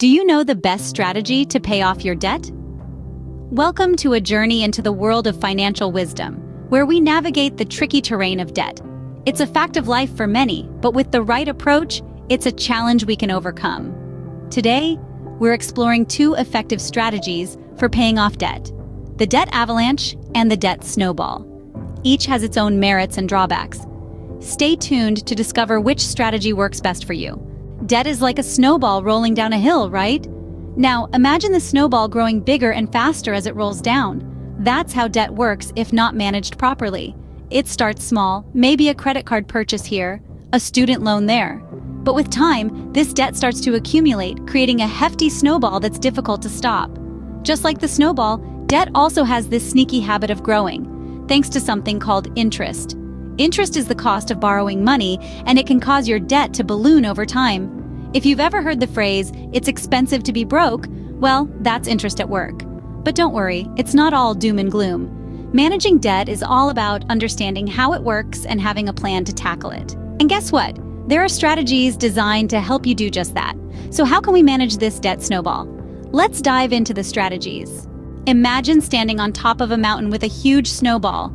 Do you know the best strategy to pay off your debt? Welcome to a journey into the world of financial wisdom, where we navigate the tricky terrain of debt. It's a fact of life for many, but with the right approach, it's a challenge we can overcome. Today, we're exploring two effective strategies for paying off debt: the debt avalanche and the debt snowball. Each has its own merits and drawbacks. Stay tuned to discover which strategy works best for you. Debt is like a snowball rolling down a hill, right? Now, imagine the snowball growing bigger and faster as it rolls down. That's how debt works if not managed properly. It starts small, maybe a credit card purchase here, a student loan there. But with time, this debt starts to accumulate, creating a hefty snowball that's difficult to stop. Just like the snowball, debt also has this sneaky habit of growing, thanks to something called interest. Interest is the cost of borrowing money, and it can cause your debt to balloon over time. If you've ever heard the phrase, "it's expensive to be broke," well, that's interest at work. But don't worry, it's not all doom and gloom. Managing debt is all about understanding how it works and having a plan to tackle it. And guess what? There are strategies designed to help you do just that. So how can we manage this debt snowball? Let's dive into the strategies. Imagine standing on top of a mountain with a huge snowball.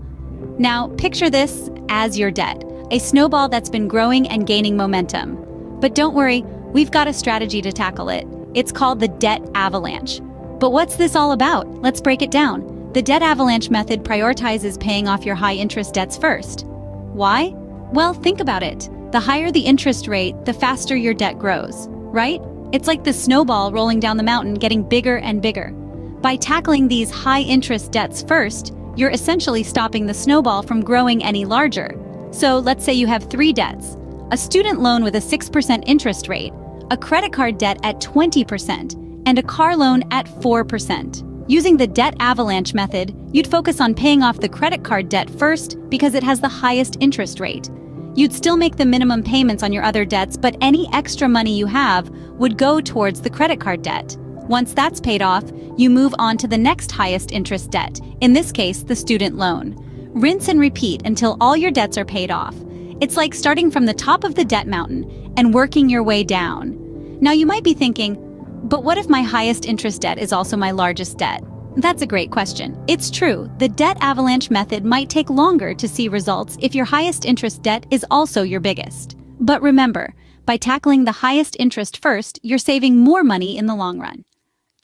Now, picture this as your debt, a snowball that's been growing and gaining momentum. But don't worry, we've got a strategy to tackle it. It's called the debt avalanche. But what's this all about? Let's break it down. The debt avalanche method prioritizes paying off your high-interest debts first. Why? Well, think about it. The higher the interest rate, the faster your debt grows, right? It's like the snowball rolling down the mountain, getting bigger and bigger. By tackling these high-interest debts first, you're essentially stopping the snowball from growing any larger. So let's say you have three debts: a student loan with a 6% interest rate, a credit card debt at 20%, and a car loan at 4%. Using the debt avalanche method, you'd focus on paying off the credit card debt first because it has the highest interest rate. You'd still make the minimum payments on your other debts, but any extra money you have would go towards the credit card debt. Once that's paid off, you move on to the next highest interest debt, in this case, the student loan. Rinse and repeat until all your debts are paid off. It's like starting from the top of the debt mountain and working your way down. Now you might be thinking, but what if my highest interest debt is also my largest debt? That's a great question. It's true, the debt avalanche method might take longer to see results if your highest interest debt is also your biggest. But remember, by tackling the highest interest first, you're saving more money in the long run.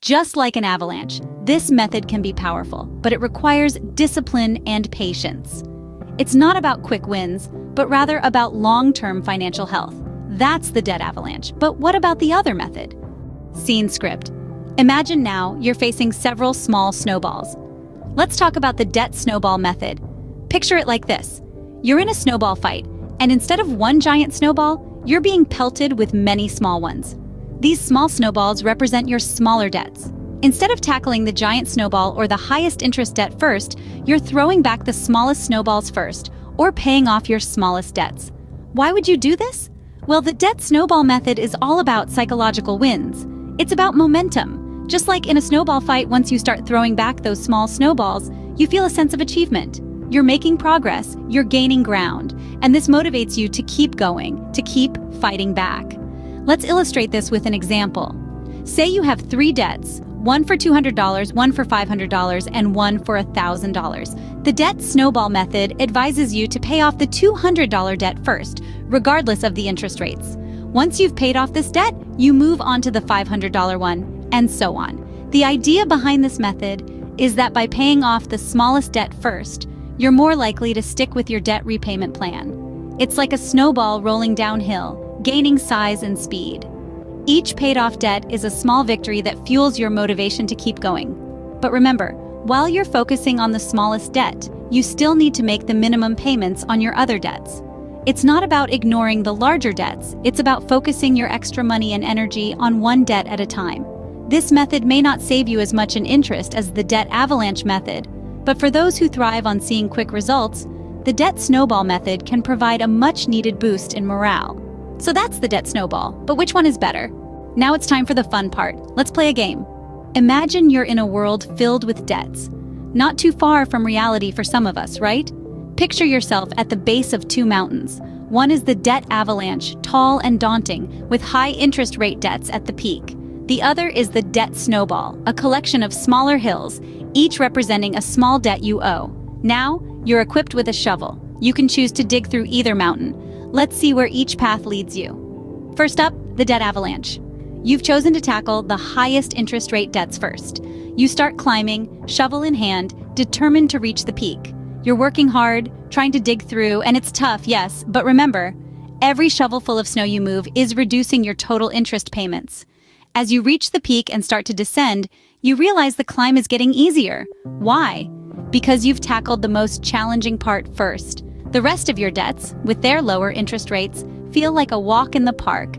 Just like an avalanche, this method can be powerful, but it requires discipline and patience. It's not about quick wins, but rather about long-term financial health. That's the debt avalanche. But what about the other method? Scene script. Imagine now you're facing several small snowballs. Let's talk about the debt snowball method. Picture it like this. You're in a snowball fight, and instead of one giant snowball, you're being pelted with many small ones. These small snowballs represent your smaller debts. Instead of tackling the giant snowball or the highest interest debt first, you're throwing back the smallest snowballs first, or paying off your smallest debts. Why would you do this? Well, the debt snowball method is all about psychological wins. It's about momentum. Just like in a snowball fight, once you start throwing back those small snowballs, you feel a sense of achievement. You're making progress, you're gaining ground, and this motivates you to keep going, to keep fighting back. Let's illustrate this with an example. Say you have three debts, one for $200, one for $500, and one for $1,000. The debt snowball method advises you to pay off the $200 debt first, regardless of the interest rates. Once you've paid off this debt, you move on to the $500 one, and so on. The idea behind this method is that by paying off the smallest debt first, you're more likely to stick with your debt repayment plan. It's like a snowball rolling downhill, gaining size and speed. Each paid-off debt is a small victory that fuels your motivation to keep going. But remember, while you're focusing on the smallest debt, you still need to make the minimum payments on your other debts. It's not about ignoring the larger debts, it's about focusing your extra money and energy on one debt at a time. This method may not save you as much in interest as the debt avalanche method, but for those who thrive on seeing quick results, the debt snowball method can provide a much-needed boost in morale. So that's the debt snowball, but which one is better? Now it's time for the fun part. Let's play a game. Imagine you're in a world filled with debts. Not too far from reality for some of us, right? Picture yourself at the base of two mountains. One is the debt avalanche, tall and daunting, with high interest rate debts at the peak. The other is the debt snowball, a collection of smaller hills, each representing a small debt you owe. Now, you're equipped with a shovel. You can choose to dig through either mountain. Let's see where each path leads you. First up, the debt avalanche. You've chosen to tackle the highest interest rate debts first. You start climbing, shovel in hand, determined to reach the peak. You're working hard, trying to dig through, and it's tough, yes, but remember, every shovelful of snow you move is reducing your total interest payments. As you reach the peak and start to descend, you realize the climb is getting easier. Why? Because you've tackled the most challenging part first. The rest of your debts, with their lower interest rates, feel like a walk in the park.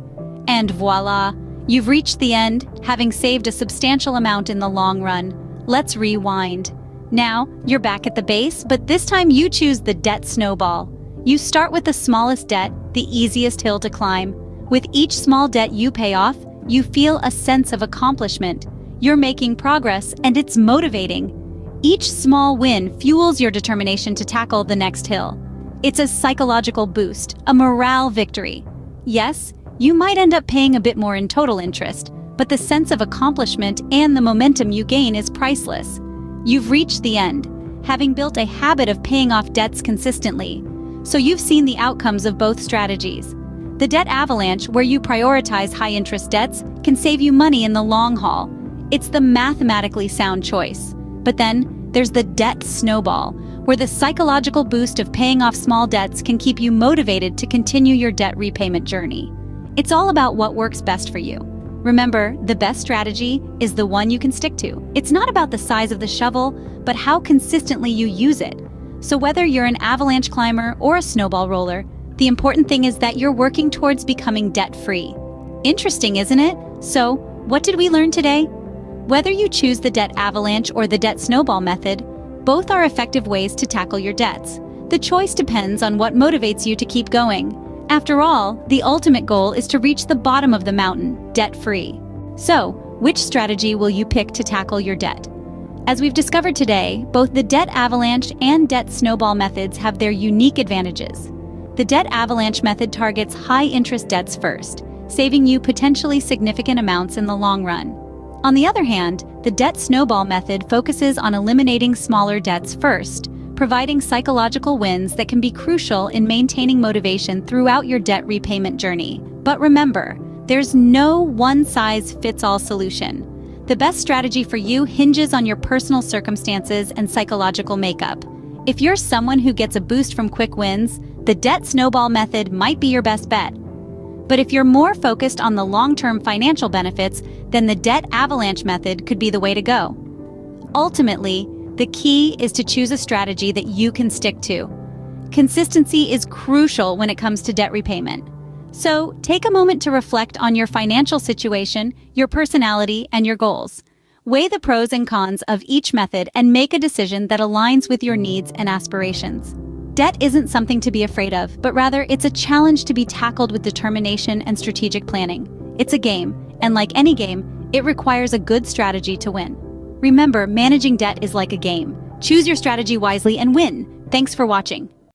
And voila! You've reached the end, having saved a substantial amount in the long run. Let's rewind. Now, you're back at the base, but this time you choose the debt snowball. You start with the smallest debt, the easiest hill to climb. With each small debt you pay off, you feel a sense of accomplishment. You're making progress, and it's motivating. Each small win fuels your determination to tackle the next hill. It's a psychological boost, a morale victory. Yes, you might end up paying a bit more in total interest, but the sense of accomplishment and the momentum you gain is priceless. You've reached the end, having built a habit of paying off debts consistently. So you've seen the outcomes of both strategies. The debt avalanche, where you prioritize high-interest debts, can save you money in the long haul. It's the mathematically sound choice. But then, there's the debt snowball, where the psychological boost of paying off small debts can keep you motivated to continue your debt repayment journey. It's all about what works best for you. Remember, the best strategy is the one you can stick to. It's not about the size of the shovel, but how consistently you use it. So whether you're an avalanche climber or a snowball roller, the important thing is that you're working towards becoming debt-free. Interesting, isn't it? So, what did we learn today? Whether you choose the debt avalanche or the debt snowball method, both are effective ways to tackle your debts. The choice depends on what motivates you to keep going. After all, the ultimate goal is to reach the bottom of the mountain, debt-free. So, which strategy will you pick to tackle your debt? As we've discovered today, both the debt avalanche and debt snowball methods have their unique advantages. The debt avalanche method targets high-interest debts first, saving you potentially significant amounts in the long run. On the other hand, the debt snowball method focuses on eliminating smaller debts first, providing psychological wins that can be crucial in maintaining motivation throughout your debt repayment journey. But remember, there's no one-size-fits-all solution. The best strategy for you hinges on your personal circumstances and psychological makeup. If you're someone who gets a boost from quick wins, the debt snowball method might be your best bet. But if you're more focused on the long-term financial benefits, then the debt avalanche method could be the way to go. Ultimately, the key is to choose a strategy that you can stick to. Consistency is crucial when it comes to debt repayment. So, take a moment to reflect on your financial situation, your personality, and your goals. Weigh the pros and cons of each method and make a decision that aligns with your needs and aspirations. Debt isn't something to be afraid of, but rather it's a challenge to be tackled with determination and strategic planning. It's a game, and like any game, it requires a good strategy to win. Remember, managing debt is like a game. Choose your strategy wisely and win. Thanks for watching.